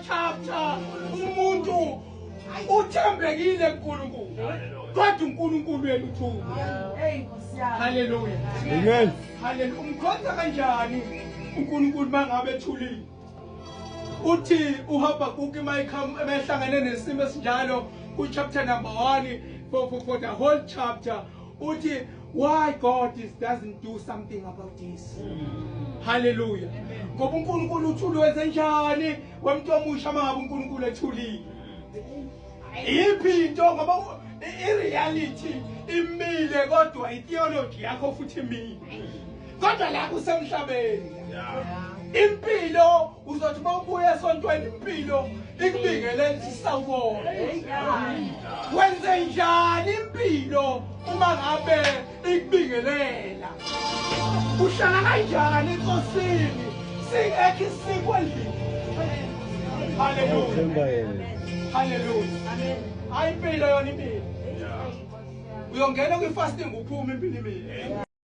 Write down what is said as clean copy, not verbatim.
chapter umuntu uthembekile kuNkulunkulu kodwa uNkulunkulu yena uthula. Hallelujah. Amen. Hallelujah. Umkhonza kanjani uNkulunkulu mangabe ethulile? Uthi uHabakuk mayihlangene nesimo esinjalo ku chapter number 1 for the whole chapter uthi why God doesn't do something about this. Hallelujah. Ngoba uNkulunkulu uthule wenzenjani wemntu omusha mangabe uNkulunkulu ethulile. Iphi into ngoba ireality imile kodwa itheology yakho futhi imile. Kodwa la kusemhlabeni. Impilo uzothi mawubuya esontweni impilo ikubingele isawubona. Wenze njani impilo uma ngabe ikubingelela? Uhlala kanjani enkosini singekho isiko endlini? Hallelujah. Hallelujah. Amen. Hayi impilo yona impilo. Uyongena kwi fasting uphuma impilo imile.